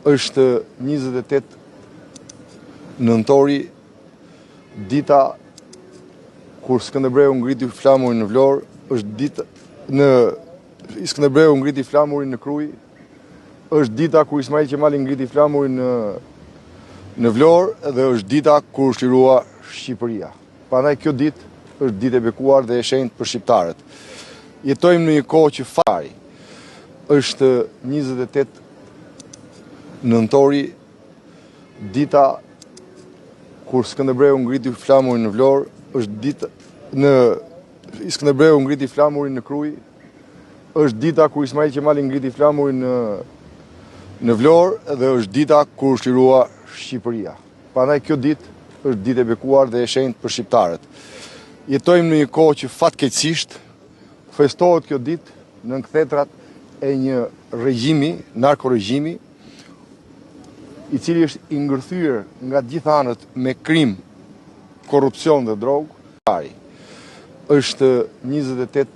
Është 28 nëntori, dita kur Skënderbreu ngriti flamurin në Vlorë, është dita Skënderbreu ngriti flamurin në Krujë, është dita kur Ismail Qemali ngriti flamurin në Vlorë dhe është dita kur u shlirua Shqipëria. Prandaj kjo ditë është ditë e bekuar dhe e shenjtë për shqiptarët. Jetojmë në një kohë që është 28 nëntori, dita kur Skënderbreu ngriti flamurin në Vlorë, është dita Skënderbreu ngriti flamurin në Krujë, është dita kur Ismail Qemali ngriti flamurin në Vlorë dhe është dita kur u shlirua Shqipëria. Prandaj kjo ditë është ditë e bekuar dhe e shenjtë për shqiptarët. Jetojmë në një kohë që fatkeqësisht festohet kjo ditë në nkëthetrat e një regjimi, narkoregjimi, i cili është i ngërthyer nga gjithë anët me krim, korrupsion dhe drogë. Është 28